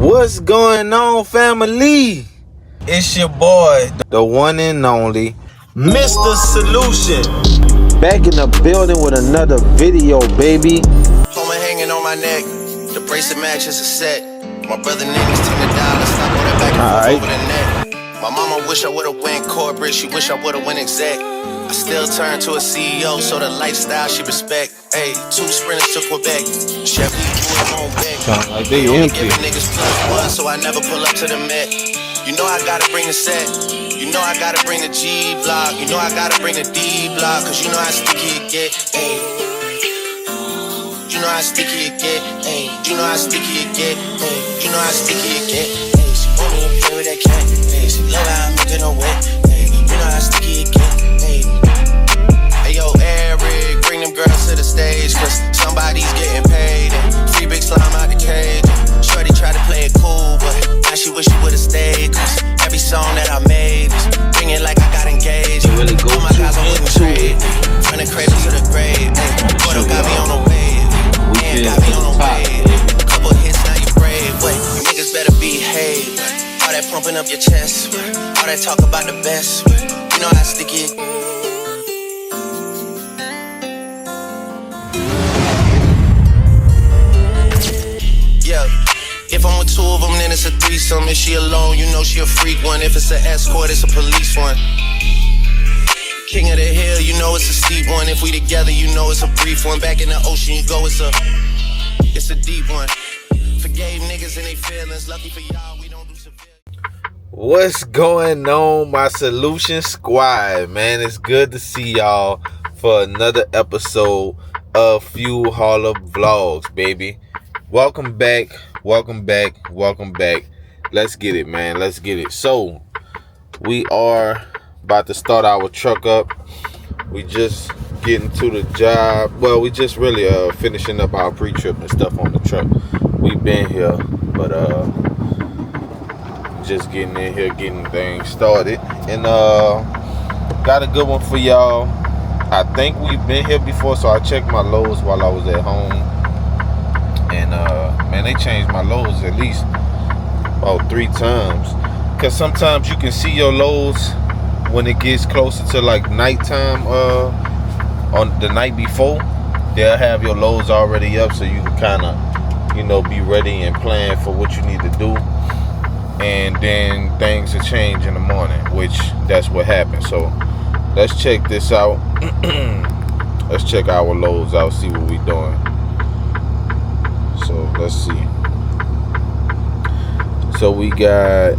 What's going on, family? It's your boy, the one and only Mr. Solution, back in the building with another video, baby. Home hanging on my neck, the bracelet matches a set. My brother niggas $10, stop on that back and forth over the net. My mama wish I would've went corporate, she wish I would've went exec. I still turn to a CEO, so the lifestyle she respect. Ayy, 2 sprinters to Quebec, Chevy blew on back. Like they only empty. giving niggas +1, so I never pull up to the Met. You know I gotta bring the set, you know I gotta bring the G block, you know I gotta bring the D block, cause you know how sticky it get. Ayy, you know how sticky it get. Ayy, you know how sticky it get. Ayy, you know how sticky it get. Ayy, she want me to play with that cat. Ayy, she love how I make it no wet. Ayy, you know how sticky it get. Ayy, hey yo, Eric, bring them girls to the stage, cause somebody's getting paid. And free big slime out the cage. Shorty tried to play it cool, but now she wish she would've stayed. Cause every song that I made is ringing like I got engaged. Really go all my guys I wouldn't trade. From the cradle to the grave. Boy, don't got me on the wave. Man, got me on the wave. Couple hits, now you brave. But you niggas better behave. All that pumping up your chest. All that talk about the best. You know how sticky it. Yeah, if I'm with 2 of them, then it's a threesome. If she alone, you know she a freak one. If it's an escort, it's a police one. King of the hill, you know it's a steep one. If we together, you know it's a brief one. Back in the ocean, you go, it's a deep one. Forgave niggas and they feelings. Lucky for y'all, we don't do severe. What's going on, my Solution Squad, man? It's good to see y'all for another episode of Fuel Hauler Vlogs, baby. Welcome back. Let's get it, man. Let's get it. So, we are about to start our truck up. We just getting to the job. Well, we just really finishing up our pre-trip and stuff on the truck. We've been here, but just getting in here, getting things started. And got a good one for y'all. I think we've been here before, so I checked my loads while I was at home. And man, they changed my loads at least about 3 times. Cause sometimes you can see your loads when it gets closer to like nighttime. On the night before, they'll have your loads already up, so you can kind of, you know, be ready and plan for what you need to do. And then things will change in the morning, which that's what happened. So let's check this out. Let's check our loads out, see what we doing. So let's see. So we got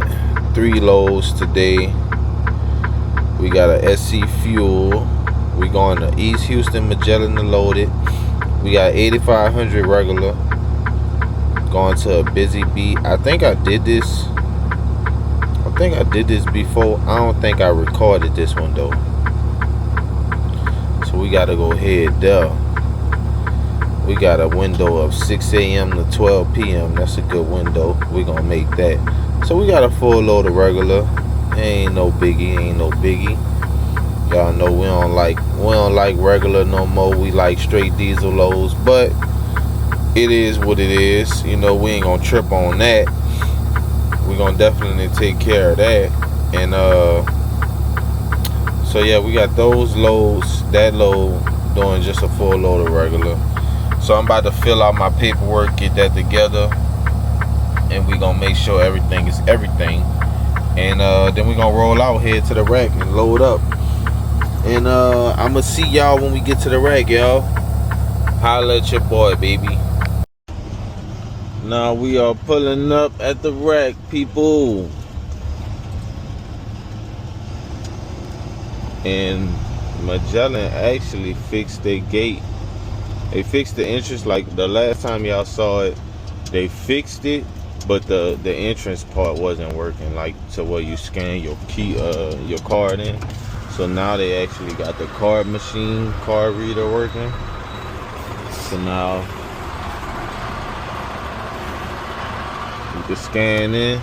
3 loads today. We got a SC Fuel. We going to East Houston, Magellan to load it. We got 8500 regular. Going to a Busy Bee. I think I did this before. I don't think I recorded this one though. So we got to go ahead there. We got a window of 6 a.m. to 12 p.m. That's a good window. We're going to make that. So we got a full load of regular. Ain't no biggie. Y'all know we don't like regular no more. We like straight diesel loads, but it is what it is. You know, we ain't gonna trip on that. We're gonna definitely take care of that. And so yeah, we got those loads, that load doing just a full load of regular. So I'm about to fill out my paperwork, get that together, and we gonna make sure everything is everything. And then we're gonna roll out, head to the rack and load up. And I'm gonna see y'all when we get to the rack, y'all. Holla at your boy, baby. Now we are pulling up at the rack, people. And Magellan actually fixed their gate. They fixed the entrance. Like the last time y'all saw it, they fixed it, but the entrance part wasn't working, like to where you scan your key, your card in. So now they actually got the card reader working. So now you can scan in,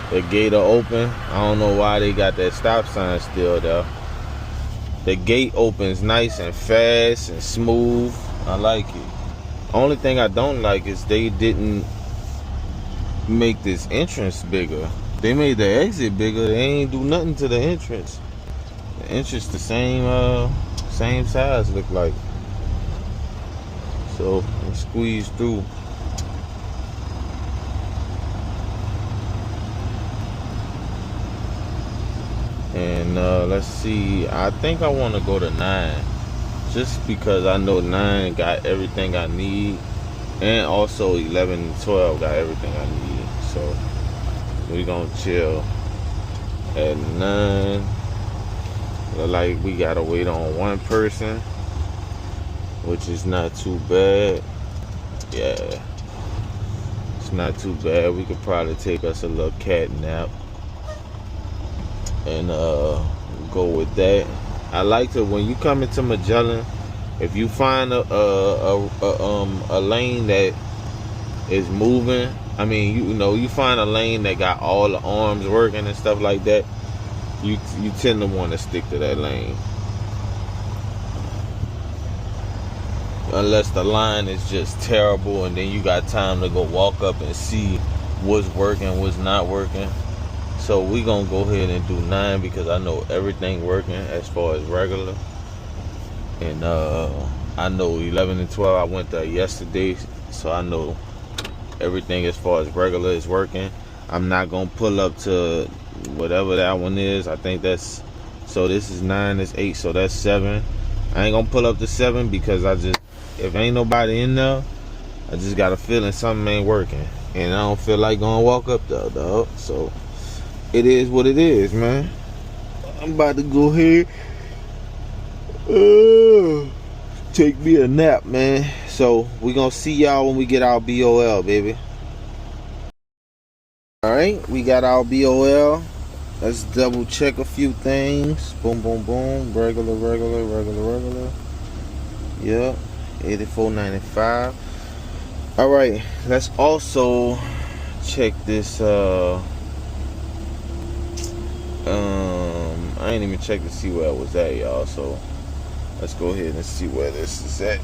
the gate will open. I don't know why they got that stop sign still there. The gate opens nice and fast and smooth. I like it. Only thing I don't like is they didn't make this entrance bigger. They made the exit bigger. They ain't do nothing to the entrance. The entrance the same size look like. So let's squeeze through. And let's see. I think I want to go to 9, just because I know 9 got everything I need, and also 11 and 12 got everything I need. So we gonna chill at 9. Look like we gotta wait on one person, which is not too bad. Yeah, it's not too bad. We could probably take us a little cat nap and go with that. I like to, when you come into Magellan, if you find a lane that is moving, I mean, you find a lane that got all the arms working and stuff like that, you tend to want to stick to that lane. Unless the line is just terrible, and then you got time to go walk up and see what's working, what's not working. So we gonna go ahead and do 9 because I know everything working as far as regular. And I know 11 and 12, I went there yesterday, so I know everything as far as regular is working. I'm not gonna pull up to whatever that one is. I think that's, so this is 9, this 8, so that's 7. I ain't gonna pull up to 7 because if ain't nobody in there, I just got a feeling something ain't working, and I don't feel like gonna walk up there, dog. So it is what it is, man. I'm about to go ahead, take me a nap, man. So we gonna see y'all when we get our BOL, baby. All right, we got our BOL. Let's double check a few things. Boom, boom, boom. Regular. Yep. 84.95. All right, let's also check this. I ain't even checked to see where it was at, y'all. So let's go ahead and see where this is at.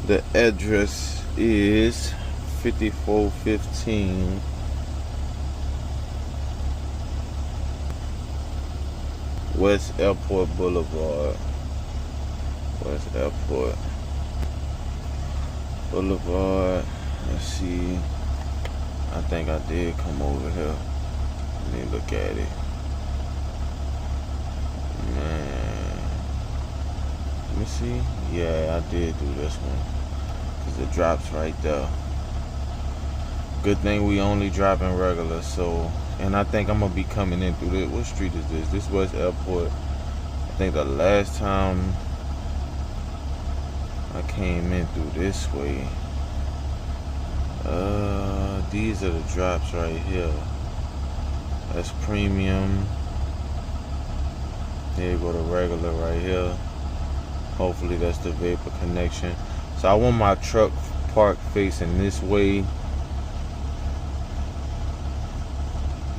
The address is 5415 West Airport Boulevard. West Airport Boulevard. Let's see. I think I did come over here. Let me look at it. Man. Let me see. Yeah, I did do this one. Because it drops right there. Good thing we only dropping regular. So, and I think I'm going to be coming in through this. What street is this? This West Airport. I think the last time I came in through this way. These are the drops right here. That's premium. There you go to regular right here. Hopefully that's the vapor connection. So I want my truck parked facing this way.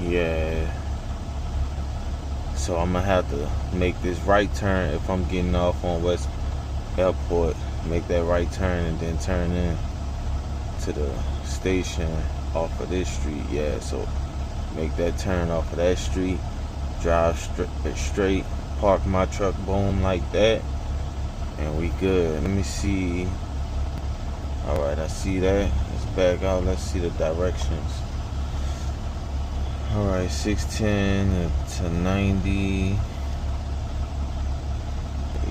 Yeah. So I'm gonna have to make this right turn if I'm getting off on West Airport. Make that right turn and then turn in to the station off of this street. Yeah, so make that turn off of that street, drive straight, park my truck, boom, like that, and we good. Let me see. All right, I see that. Let's back out. Let's see the directions. All right, 610 to 90.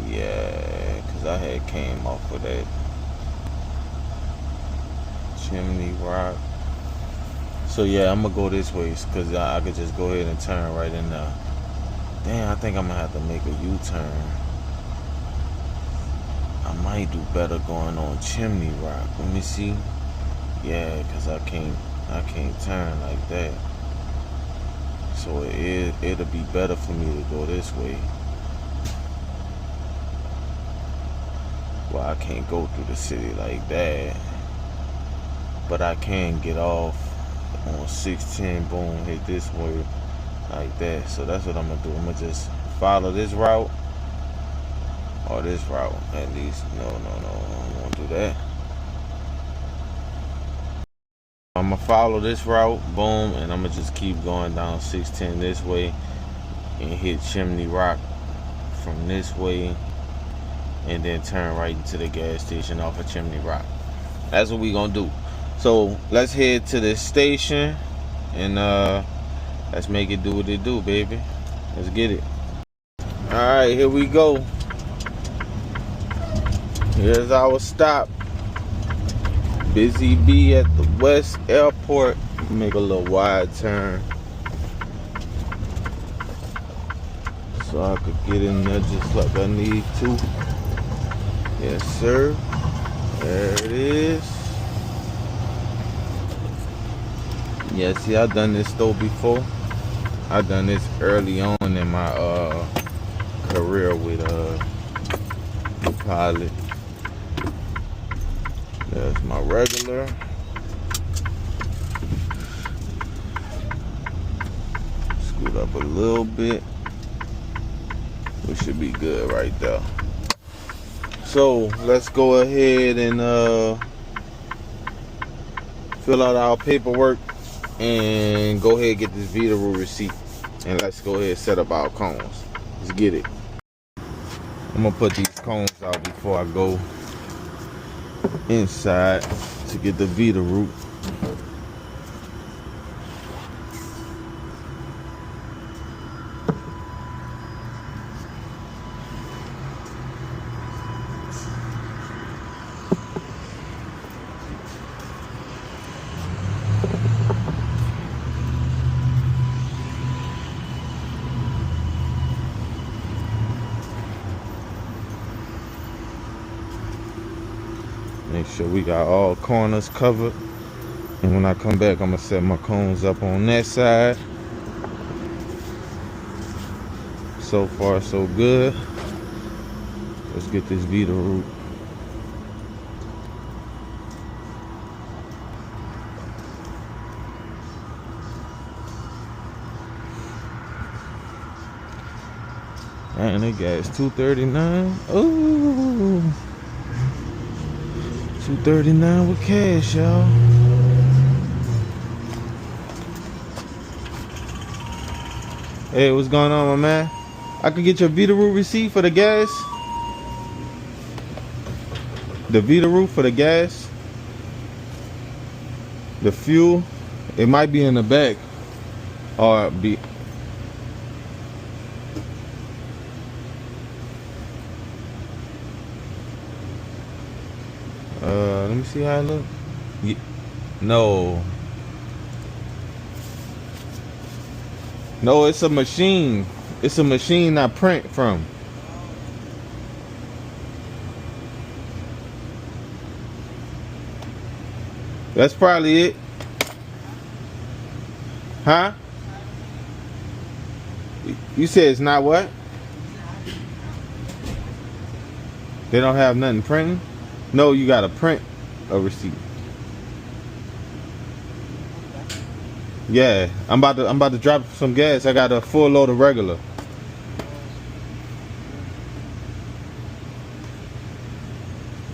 Yeah, because I had came off of that Chimney Rock. So yeah, I'm gonna go this way because I could just go ahead and turn right in there. Damn, I think I'm gonna have to make a U-turn. I might do better going on Chimney Rock. Let me see. Yeah, because I can't turn like that. So it'll be better for me to go this way. Well, I can't go through the city like that, but I can get off on 610, boom, hit this way like that. So that's what I'm gonna do. I'm gonna just follow this route or this route at least. No, I don't want to do that. I'ma follow this route, boom, and I'ma just keep going down 610 this way and hit Chimney Rock from this way, and then turn right into the gas station off of Chimney Rock. That's what we gonna do. So let's head to the station and let's make it do what it do, baby. Let's get it. All right, here we go. Here's our stop. Busy Bee at the West Airport. Make a little wide turn so I could get in there just like I need to. Yes, sir. There it is. Yeah, see, I've done this store before. I've done this early on in my career with the Pilot. There's my regular. Scoot up a little bit. We should be good right there. So let's go ahead and fill out our paperwork and go ahead and get this Vita-Roo receipt, and let's go ahead and set up our cones. Let's get it. I'm gonna put these cones out before I go inside to get the Vita-Roo. Make sure we got all corners covered. And when I come back, I'm gonna set my cones up on that side. So far, so good. Let's get this Vita-Roo. And they got it's $239. Ooh. $239 with cash, y'all. Hey, what's going on, my man? I could get your Vita-Roo receipt for the gas. The Vita-Roo for the gas. The fuel. It might be in the back. Or be. Let me see how it look. Yeah. No. No, it's a machine. It's a machine I print from. That's probably it. Huh? You said it's not what? They don't have nothing printing? No, you gotta print a receipt. Yeah, I'm about to drop some gas. I got a full load of regular.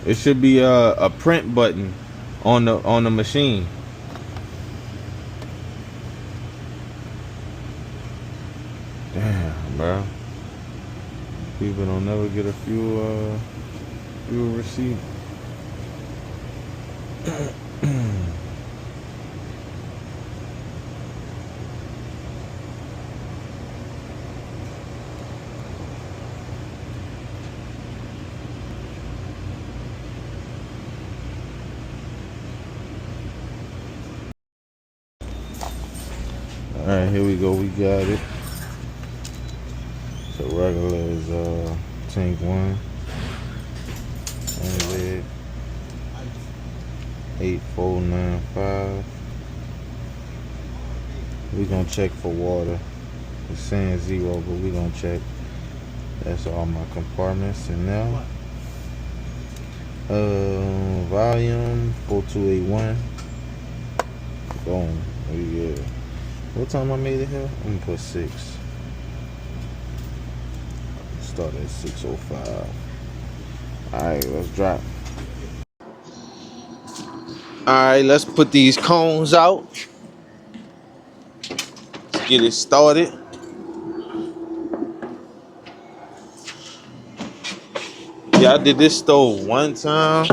It should be a print button on the machine. Damn, bro. People don't never get a fuel receipt. Alright, here we go, we got it. So regular is tank 1. And red 8495. We gonna check for water. It's saying 0, but we gonna check. That's all my compartments. And now volume 4281. Boom. We good. What time I made it here? I'm gonna put 6. Start at 6:05. Alright, let's drop. Alright, let's put these cones out. Let's get it started. Yeah, I did this stove one time.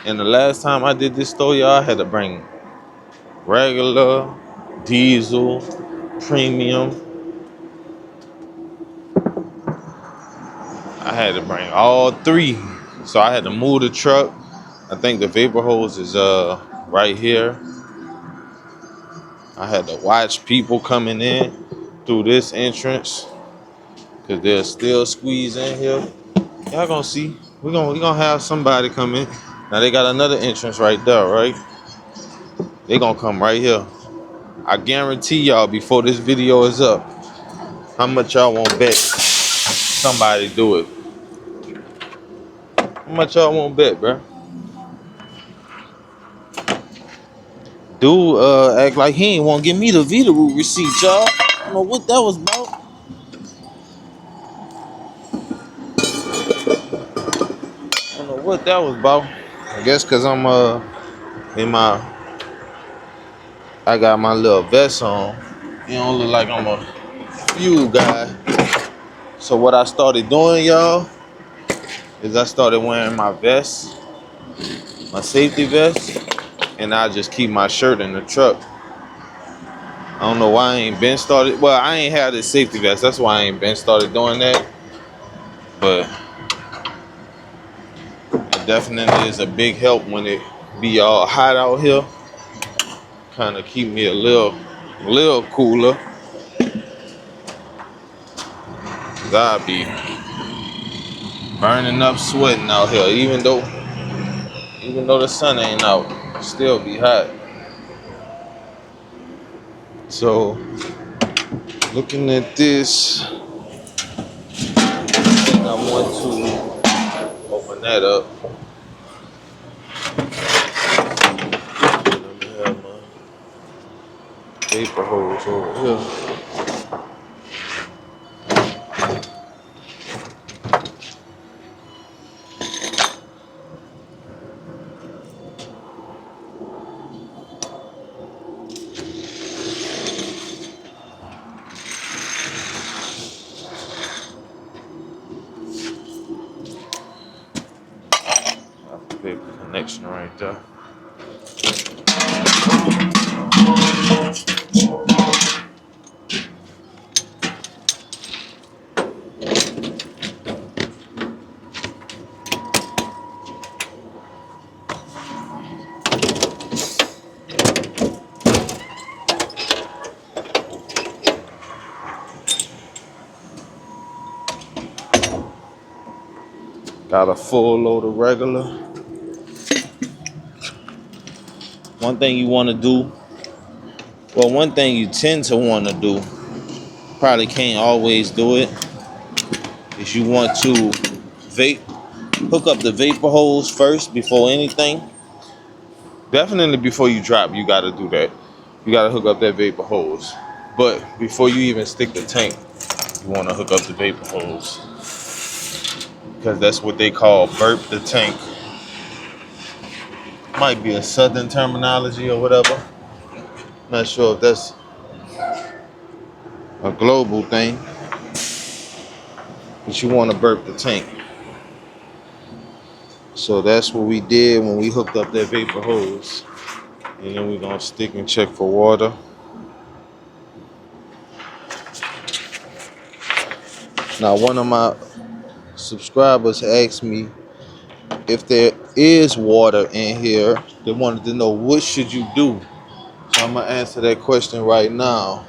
And the last time I did this stove, y'all, I had to bring regular, diesel, premium. I had to bring all three. So I had to move the truck. I think the vapor hose is right here. I had to watch people coming in through this entrance because they're still squeezed in here. Y'all gonna see. We gonna have somebody come in. Now they got another entrance right there, right? They gonna come right here. I guarantee y'all before this video is up, how much y'all won't bet somebody do it? How much y'all won't bet, bro? Dude, act like he ain't want to give me the Vita root receipt, y'all. I don't know what that was about. I don't know what that was about. I guess cause I'm I got my little vest on. You don't look like I'm a fuel guy. So what I started doing, y'all, is I started wearing my vest, my safety vest, and I just keep my shirt in the truck. I don't know why I ain't been started. Well, I ain't had this safety vest. That's why I ain't been started doing that. But it definitely is a big help when it be all hot out here. Kind of keep me a little cooler. Cause I be burning up, sweating out here. Even though the sun ain't out, it still be hot. So looking at this, I want to open that up. Let me have my vapor hose over here. Big connection right there. Got a full load of regular. One thing you want to do, well, one thing you tend to want to do, probably can't always do it, is you want to hook up the vapor hose first before anything. Definitely before you drop, you got to do that. You got to hook up that vapor hose. But before you even stick the tank, you want to hook up the vapor hose. Because that's what they call burp the tank. Might be a southern terminology or whatever. Not sure if that's a global thing. But you want to burp the tank. So that's what we did when we hooked up that vapor hose. And then we're going to stick and check for water. Now, one of my subscribers asked me if there is water in here. They wanted to know what should you do. So I'm going to answer that question right now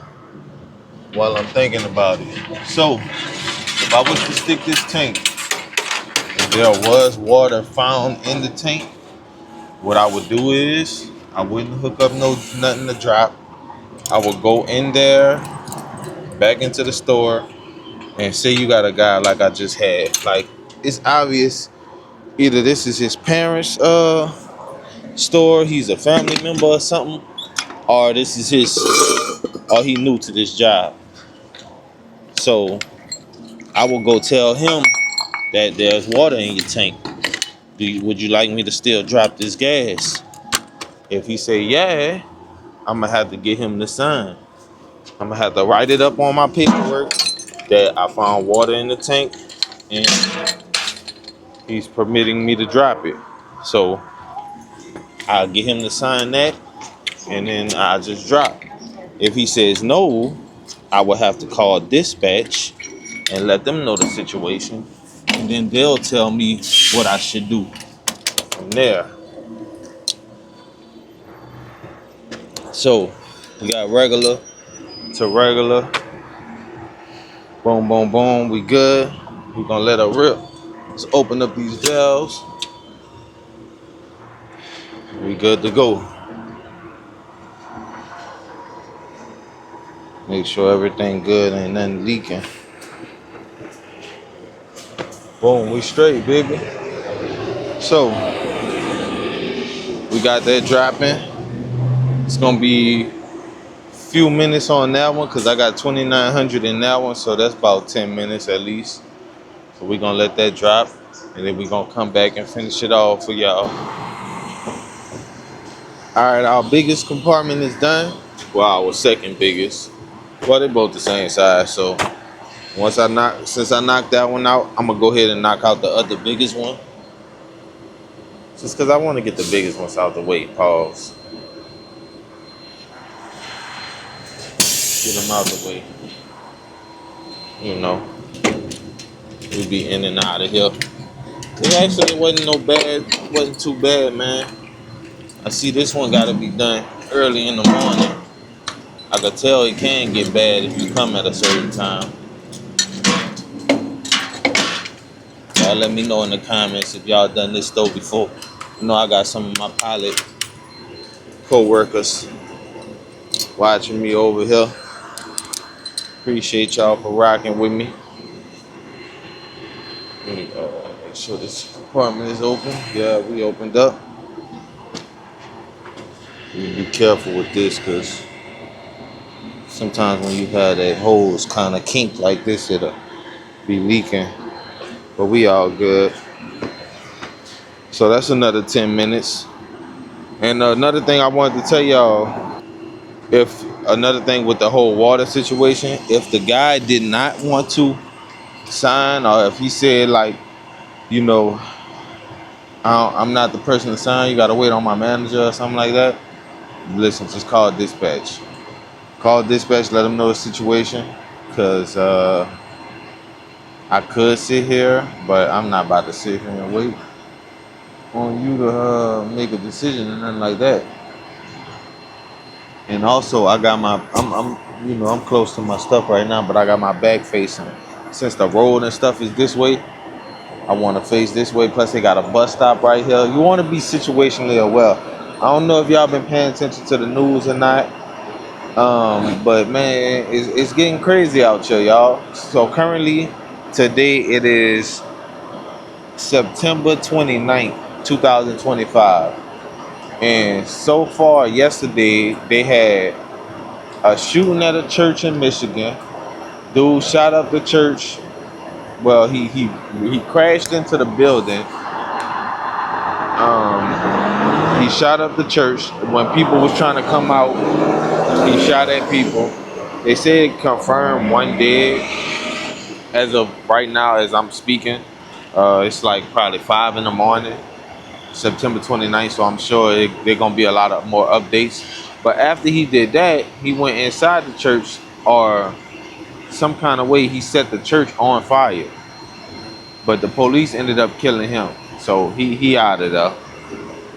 while I'm thinking about it. So, if I was to stick this tank, if there was water found in the tank, what I would do is I wouldn't hook up nothing to drop. I would go in there, back into the store, and say you got a guy like I just had. Like, it's obvious either this is his parents' store, he's a family member or something, or this is or he new to this job. So I will go tell him that there's water in your tank. Would you like me to still drop this gas? If he say yeah, I'm gonna have to get him to sign. I'm gonna have to write it up on my paperwork that I found water in the tank and he's permitting me to drop it. So I'll get him to sign that and then I'll just drop. If he says no, I will have to call dispatch and let them know the situation. And then they'll tell me what I should do from there. So we got regular to regular. Boom, boom, boom. We good. We're gonna let her rip. Let's open up these valves. We good to go. Make sure everything good, ain't nothing leaking. Boom, we straight, baby. So we got that dropping. It's gonna be a few minutes on that one because I got 2,900 in that one, so that's about 10 minutes at least. So we're gonna let that drop and then we're gonna come back and finish it off for y'all. Alright, our biggest compartment is done. Well, our second biggest. Well, they're both the same size, so since I knocked that one out, I'm gonna go ahead and knock out the other biggest one. Just because I want to get the biggest ones out the way. Pause. Get them out the way. You know, we be in and out of here. It actually wasn't too bad, man. I see this one gotta be done early in the morning. I could tell it can get bad if you come at a certain time. Y'all let me know in the comments if y'all done this though before. You know I got some of my pilot co-workers watching me over here. Appreciate y'all for rocking with me. Let me make sure this compartment is open. Yeah, we opened up. You be careful with this because sometimes when you have that hose kind of kink like this, it'll be leaking. But we all good. So that's another 10 minutes. And another thing I wanted to tell y'all, if another thing with the whole water situation, if the guy did not want to sign, or if he said like, you know, I'm not the person to sign, you gotta wait on my manager or something like that, listen, just call dispatch. Call dispatch, let them know the situation, because I could sit here, but I'm not about to sit here and wait on you to make a decision and nothing like that. And also, I got I'm close to my stuff right now, but I got my back facing. Since the road and stuff is this way, I want to face this way. Plus, they got a bus stop right here. You want to be situationally aware. I don't know if y'all been paying attention to the news or not, but man, it's getting crazy out here, y'all. So currently, today it is September 29th, 2025. And so far, yesterday, they had a shooting at a church in Michigan. Dude shot up the church. Well, he crashed into the building. He shot up the church. When people was trying to come out, he shot at people. They said confirmed one dead. As of right now, as I'm speaking, it's like probably 5 in the morning, September 29th. So I'm sure there's gonna be a lot of more updates. But after he did that, he went inside the church, or some kind of way he set the church on fire. But the police ended up killing him. So he out of there,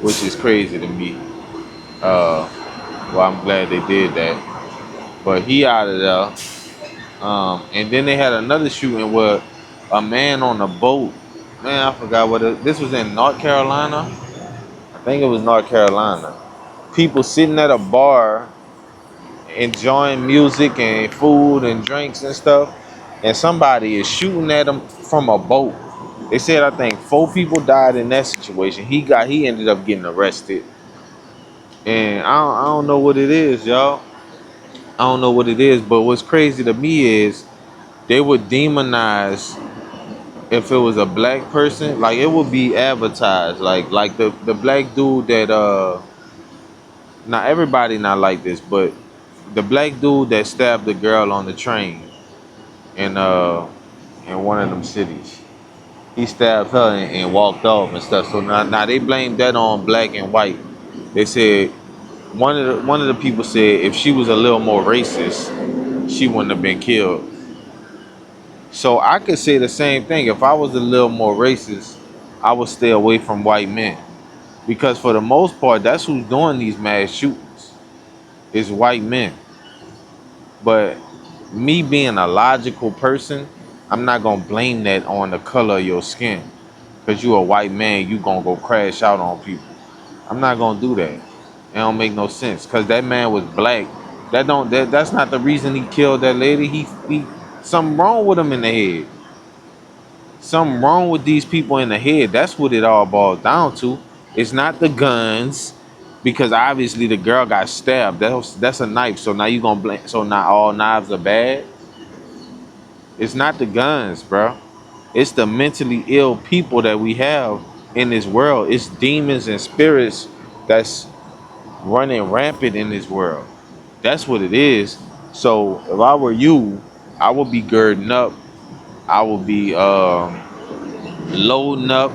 which is crazy to me. Well, I'm glad they did that. But he out of there. And then they had another shooting where a man on a boat. Man, I forgot this was in North Carolina. I think it was North Carolina. People sitting at a bar enjoying music and food and drinks and stuff, and somebody is shooting at them from a boat. They said I think 4 people died in that situation. He ended up getting arrested, and I don't know what it is, y'all. I don't know what it is, but what's crazy to me is they would demonize if it was a black person. Like it would be advertised, like the black dude that Now everybody not like this, but the black dude that stabbed the girl on the train in one of them cities, he stabbed her and walked off and stuff. So now they blame that on black and white. They said one of the people said if she was a little more racist, she wouldn't have been killed. So I could say the same thing. If I was a little more racist, I would stay away from white men because for the most part, that's who's doing these mass shootings is white men. But me being a logical person, I'm not gonna blame that on the color of your skin. Cause you a white man, you gonna go crash out on people. I'm not gonna do that. It don't make no sense. Cause that man was black. That's not the reason he killed that lady. He something wrong with him in the head. Something wrong with these people in the head. That's what it all boils down to. It's not the guns, because obviously the girl got stabbed. That's a knife. So now you gonna blame. So now all knives are bad. It's not the guns, bro. It's the mentally ill people that we have in this world. It's demons and spirits that's running rampant in this world. That's what it is. So if I were you, I would be girding up. I would be loading up.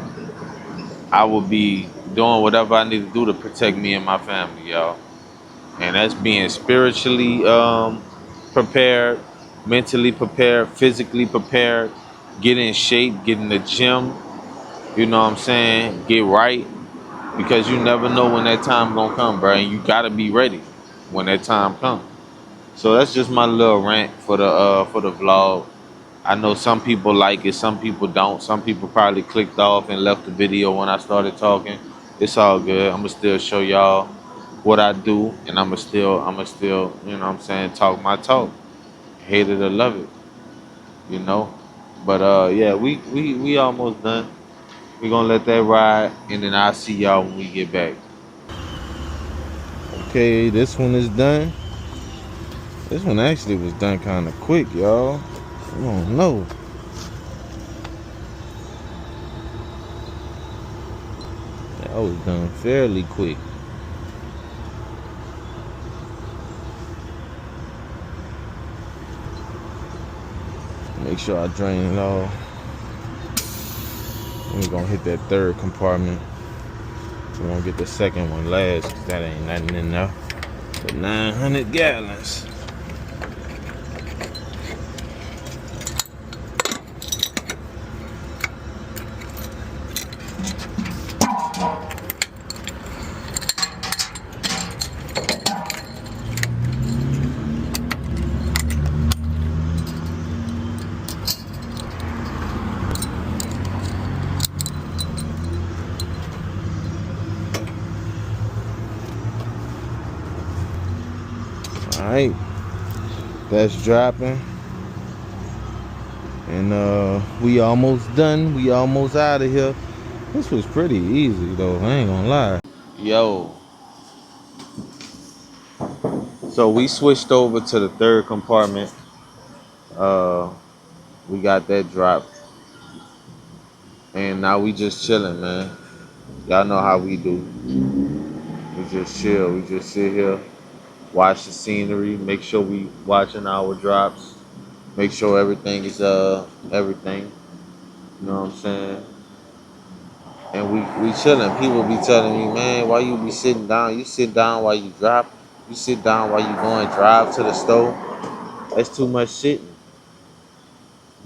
I would be doing whatever I need to do to protect me and my family, y'all. And that's being spiritually prepared, mentally prepared, physically prepared, get in shape, get in the gym, you know what I'm saying? Get right. Because you never know when that time gonna come, bro. And you gotta be ready when that time comes. So that's just my little rant for the vlog. I know some people like it, some people don't. Some people probably clicked off and left the video when I started talking. It's all good. I'ma still show y'all what I do, and I'ma still, you know what I'm saying, talk my talk. Hate it or love it, you know. But yeah, we almost done. We gonna let that ride, and then I'll see y'all when we get back. Okay, this one is done. This one actually was done kind of quick, y'all. I don't know. That was done fairly quick. Make sure I drain it all. We're gonna hit that third compartment. We're gonna get the second one last, because that ain't nothing in there. But 900 gallons. Alright, that's dropping. And we almost done. We almost out of here. This was pretty easy though, I ain't gonna lie. Yo. So we switched over to the third compartment. We got that dropped. And now we just chilling, man. Y'all know how we do. We just chill. We just sit here, watch the scenery, make sure we watching our drops, make sure everything is everything. You know what I'm saying? And we chilling. People be telling me, man, why you be sitting down? You sit down while you drop. You sit down while you going drive to the store. That's too much sitting,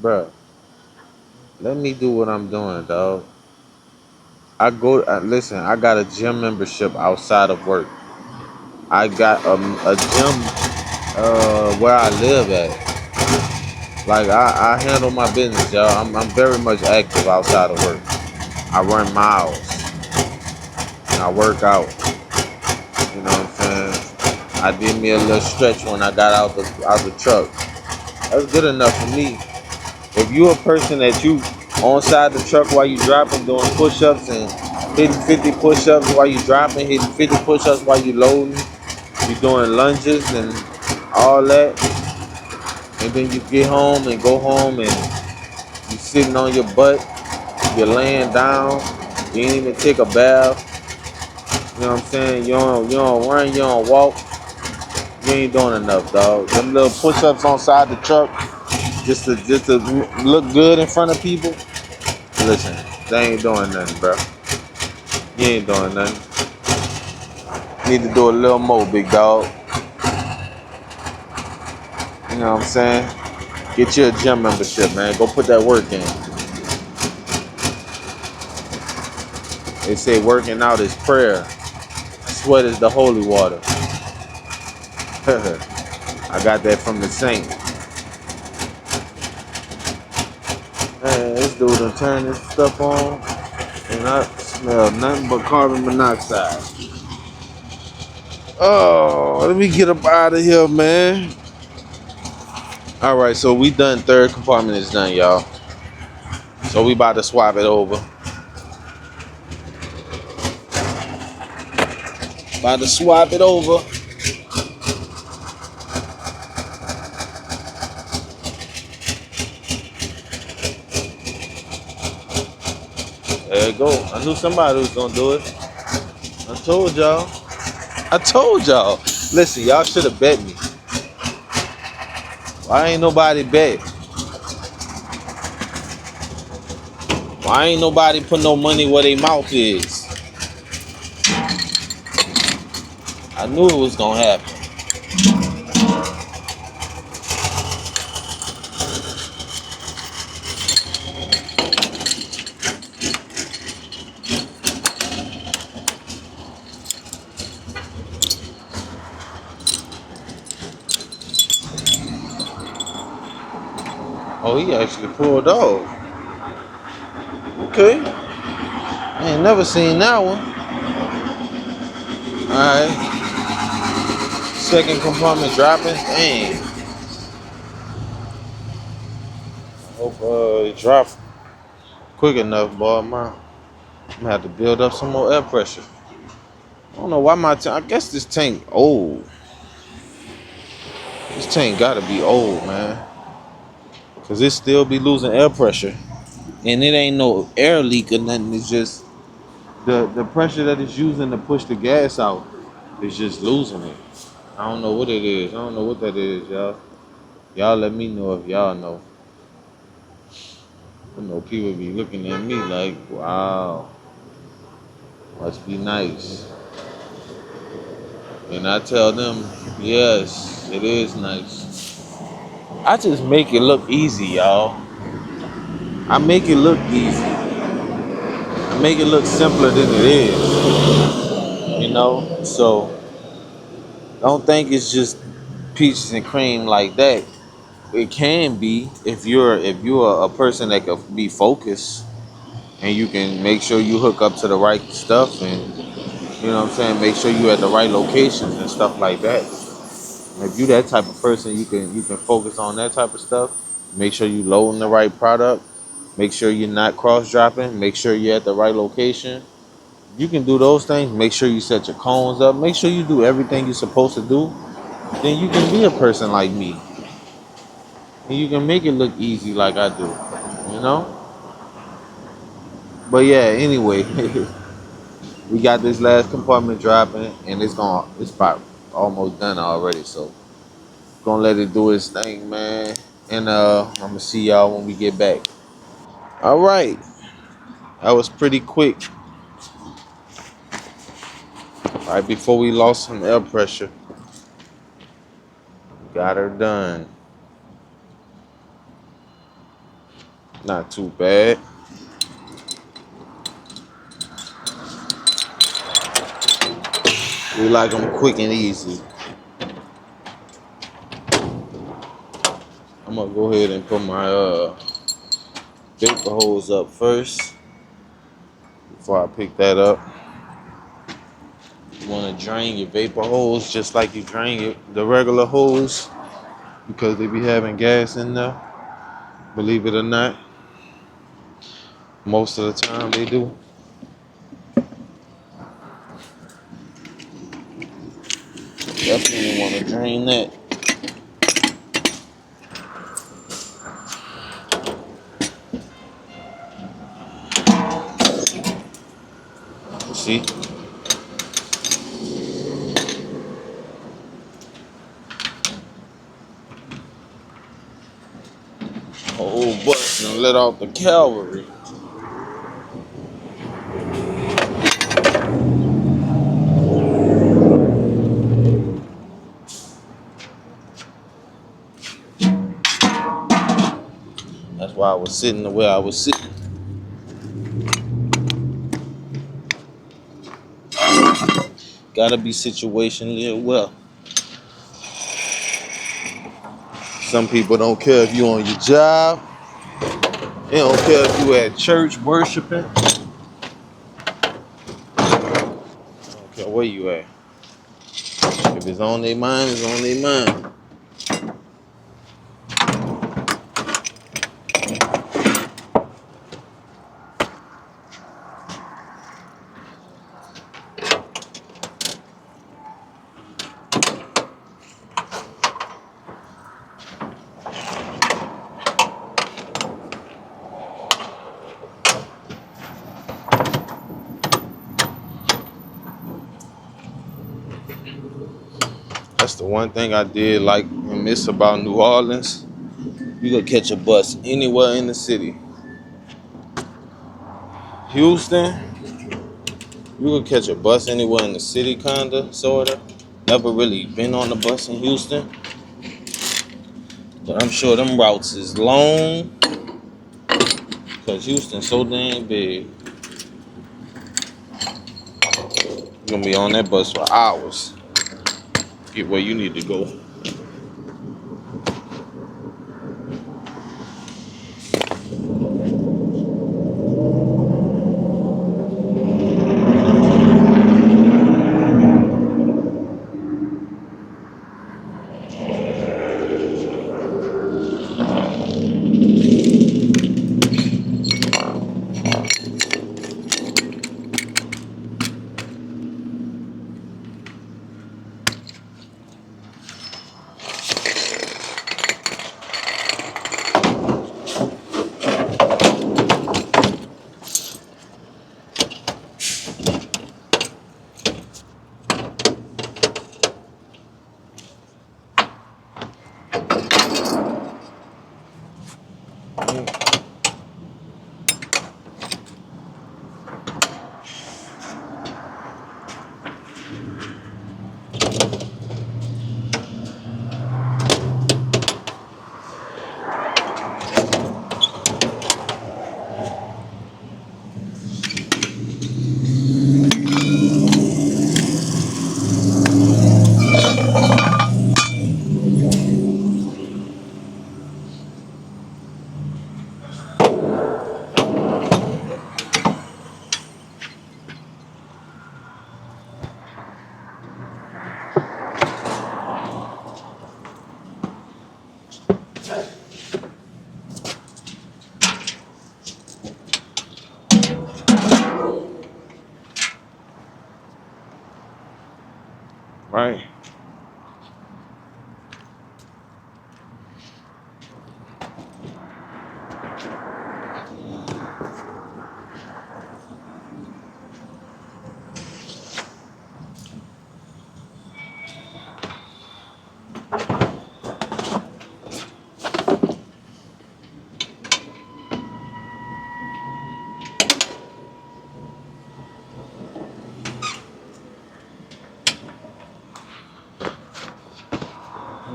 bruh. Let me do what I'm doing, dog. Listen, I got a gym membership outside of work. I got a gym where I live at. Like I handle my business, y'all. I'm very much active outside of work. I run miles and I work out. You know what I'm saying? I did me a little stretch when I got out the truck. That's good enough for me. If you a person that you on side the truck while you dropping, doing push-ups and hitting 50 push-ups while you dropping, hitting 50 push-ups while you loading, you doing lunges and all that, and then you get home and go home and you sitting on your butt, you're laying down, you ain't even take a bath, You know what I'm saying? You don't run, you don't walk. You ain't doing enough, dog. Them little push-ups on side the truck, just to look good in front of people. Listen, they ain't doing nothing, bro. You ain't doing nothing. Need to do a little more, big dog. You know what I'm saying? Get you a gym membership, man. Go put that work in. They say working out is prayer. Sweat is the holy water. I got that from the saint. Man, this dude done turn this stuff on, and I smell nothing but carbon monoxide. Oh, let me get up out of here, man. All right, so we done. Third compartment is done, y'all. So we about to swap it over. About to swap it over. There you go. I knew somebody was gonna do it. I told y'all. I told y'all. Listen, y'all should have bet me. Why ain't nobody bet? Why ain't nobody put no money where their mouth is? I knew it was gonna happen. Oh, he actually pulled off. Okay. I ain't never seen that one. Alright. Second compartment dropping. Dang. I hope it dropped quick enough, boy. I'm gonna have to build up some more air pressure. I don't know why my tank. I guess this tank old. This tank gotta be old, man. Cause it still be losing air pressure. And it ain't no air leak or nothing. It's just the pressure that it's using to push the gas out is just losing it. I don't know what it is. I don't know what that is, y'all. Y'all let me know if y'all know. I know people be looking at me like, wow, must be nice. And I tell them, yes, it is nice. I just make it look easy, y'all. I make it look easy. I make it look simpler than it is. You know? So don't think it's just peaches and cream like that. It can be if you're a person that can be focused and you can make sure you hook up to the right stuff, and you know what I'm saying, make sure you at the right locations and stuff like that. If you that type of person, you can focus on that type of stuff. Make sure you loading the right product. Make sure you're not cross dropping. Make sure you're at the right location. You can do those things. Make sure you set your cones up. Make sure you do everything you're supposed to do. Then you can be a person like me. And you can make it look easy like I do. You know? But yeah, anyway, we got this last compartment dropping, and it's about almost done already. So gonna let it do its thing, man. And I'm gonna see y'all when we get back. All right, that was pretty quick. Right before we lost some air pressure, got her done. Not too bad. We like them quick and easy. I'm gonna go ahead and put my vapor hose up first before I pick that up. You wanna drain your vapor hose just like you drain the regular hose, because they be having gas in there. Believe it or not, most of the time they do. Definitely want to drain that. See? let off the cavalry. That's why I was sitting the way I was sitting. Gotta be situationally well. Some people don't care if you on your job. They don't care if you at church worshiping. They don't care where you at. If it's on their mind, it's on their mind. That's the one thing I did like and miss about New Orleans. You could catch a bus anywhere in the city. Houston, you could catch a bus anywhere in the city, kinda, sorta. Never really been on the bus in Houston, but I'm sure them routes is long, cause Houston's so dang big. You're gonna be on that bus for hours. Get where you need to go. Right.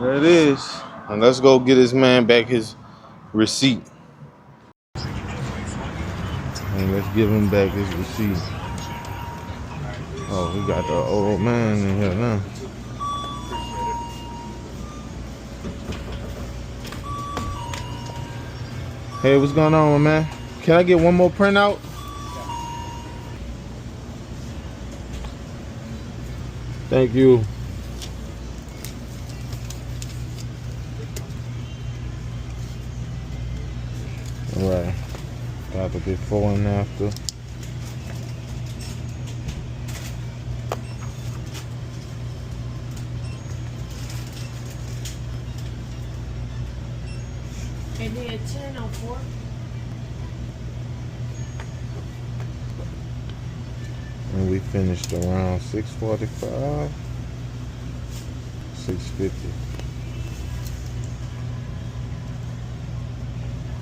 There it is. And let's go get this man back his receipt. And let's give him back his receipt. Oh, we got the old man in here now. Hey, what's going on, man? Can I get one more printout? Thank you. All right. Got the before and after. And then 10:04. And we finished around 6:45, 6:50.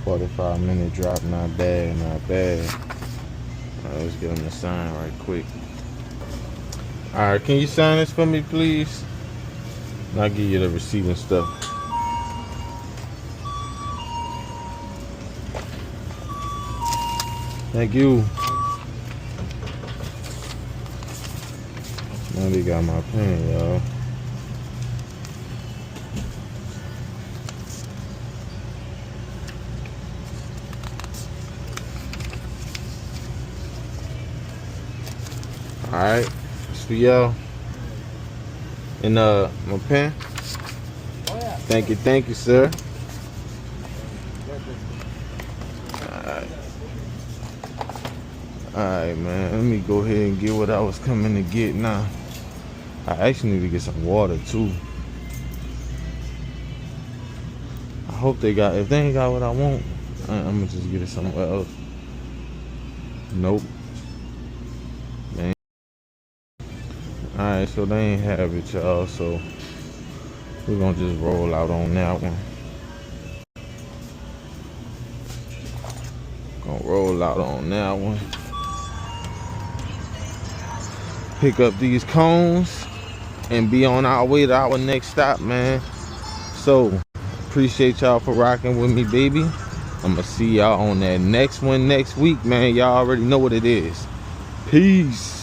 45-minute drop, not bad, not bad. Alright, let's get him to sign right quick. Alright, can you sign this for me, please? And I'll give you the receipt and stuff. Thank you. Now they got my pen, y'all. Alright, it's for y'all. And my pen. Thank you, sir. Alright, man. Let me go ahead and get what I was coming to get now. I actually need to get some water too. I hope they got, if they ain't got what I want, I'm gonna just get it somewhere else. Nope. Alright, so they ain't have it, y'all, so we're gonna just roll out on that one. Gonna roll out on that one. Pick up these cones and be on our way to our next stop, man. So, appreciate y'all for rocking with me, baby. I'm gonna see y'all on that next one next week, man. Y'all already know what it is. Peace.